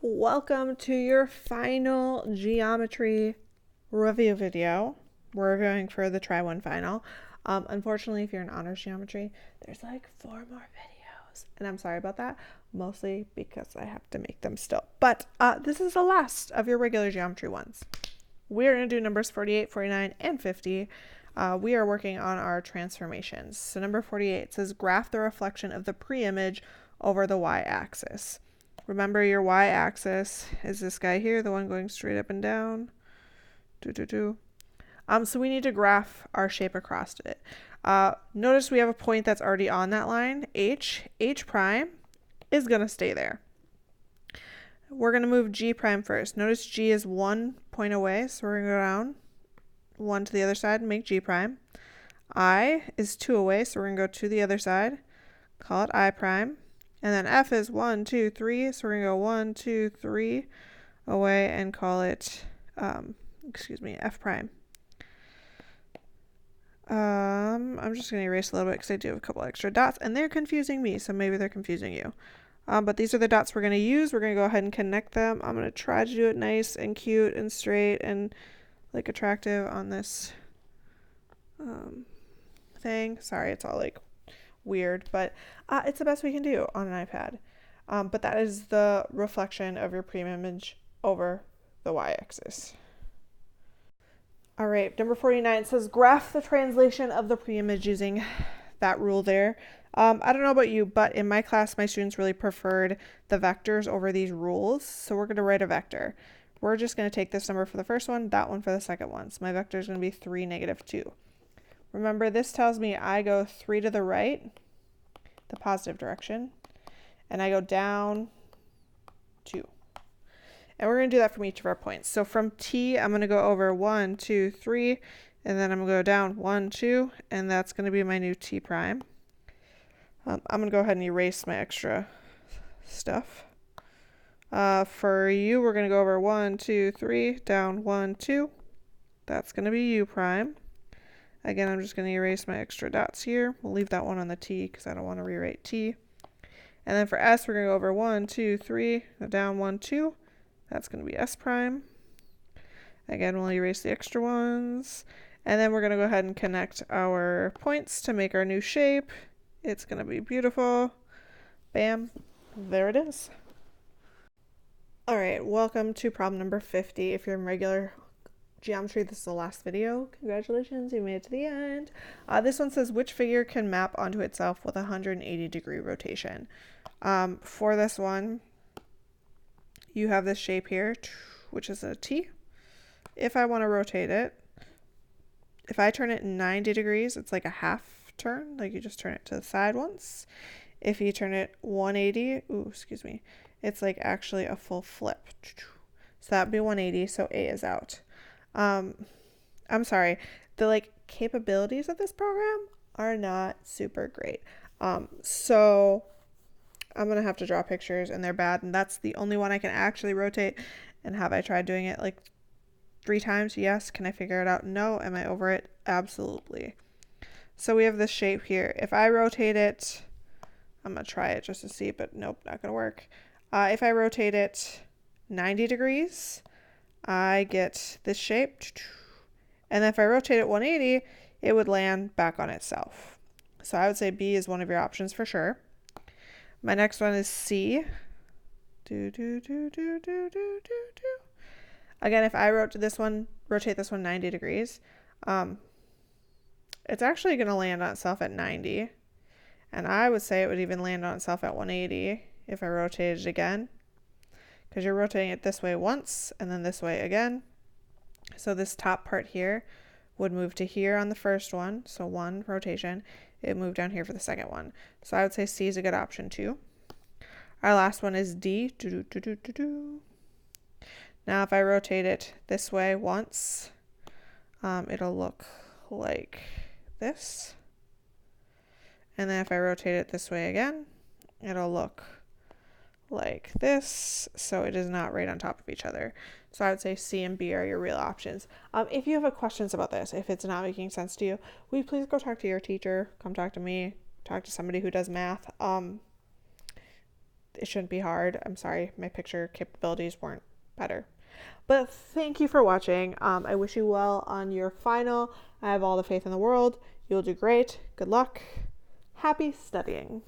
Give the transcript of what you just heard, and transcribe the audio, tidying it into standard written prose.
Welcome to your final geometry review video. We're reviewing for the T1 final. Unfortunately, if you're in honors geometry, there's like 4 more videos, and I'm sorry about that, mostly because I have to make them still. But this is the last of your regular geometry ones. We're going to do numbers 48, 49, and 50. We are working on our transformations. So number 48 says graph the reflection of the pre-image over the y-axis. Remember, your y-axis is this guy here, the one going straight up and down. So we need to graph our shape across it. Notice we have a point that's already on that line, h. H prime is going to stay there. We're going to move g prime first. Notice g is 1 point away, so we're going to go down 1 to the other side and make g prime. I is 2 away, so we're going to go to the other side, call it I prime. And then F is 1, 2, 3, so we're going to go 1, 2, 3 away and call it, F prime. I'm just going to erase a little bit because I do have a couple extra dots, and they're confusing me, so maybe they're confusing you. But these are the dots we're going to use. We're going to go ahead and connect them. I'm going to try to do it nice and cute and straight and like attractive on this thing. Sorry, it's all like weird, but it's the best we can do on an iPad. But that is the reflection of your pre-image over the y-axis. All right, number 49 says graph the translation of the pre-image using that rule there. I don't know about you, but in my class, my students really preferred the vectors over these rules. So we're going to write a vector. We're just going to take this number for the first one, that one for the second one. So my vector is going to be 3, -2. Remember, this tells me I go 3 to the right, the positive direction, and I go down 2. And we're going to do that from each of our points. So from T, I'm going to go over 1, 2, 3, and then I'm going to go down 1, 2, and that's going to be my new T prime. I'm going to go ahead and erase my extra stuff. For U, we're going to go over 1, 2, 3, down 1, 2. That's going to be U prime. Again, I'm just going to erase my extra dots here. We'll leave that one on the T because I don't want to rewrite T. And then for S, we're going to go over 1, 2, 3, go down 1, 2. That's going to be S prime. Again, we'll erase the extra ones. And then we're going to go ahead and connect our points to make our new shape. It's going to be beautiful. Bam. There it is. All right, welcome to problem number 50. If you're in regular geometry, this is the last video. Congratulations, you made it to the end. This one says which figure can map onto itself with a 180-degree rotation. For this one, you have this shape here, which is a T. If I want to rotate it, if I turn it 90 degrees, it's like a half turn, like you just turn it to the side once. If you turn it 180, it's like actually a full flip. So that'd be 180, so A is out. I'm sorry, the capabilities of this program are not super great. So I'm gonna have to draw pictures and they're bad, and that's the only one I can actually rotate. And have I tried doing it like 3 times? Yes. Can I figure it out? No. Am I over it? Absolutely. So we have this shape here. If I rotate it, I'm gonna try it just to see, but nope, not gonna work. If I rotate it 90 degrees, I get this shape. And then if I rotate it 180, it would land back on itself. So I would say B is one of your options for sure. My next one is C. Again, if I rotate this one 90 degrees, it's actually going to land on itself at 90. And I would say it would even land on itself at 180 if I rotated it again, because you're rotating it this way once and then this way again. So this top part here would move to here on the first one, so 1 rotation. It moved down here for the second one. So I would say C is a good option too. Our last one is D. Now if I rotate it this way once, it'll look like this. And then if I rotate it this way again, it'll look like this. So it is not right on top of each other. So I would say C and B are your real options. If you have questions about this, if it's not making sense to you, will you please go talk to your teacher, come talk to me, talk to somebody who does math. it shouldn't be hard. I'm sorry, my picture capabilities weren't better. But thank you for watching. I wish you well on your final. I have all the faith in the world. You'll do great. Good luck. Happy studying.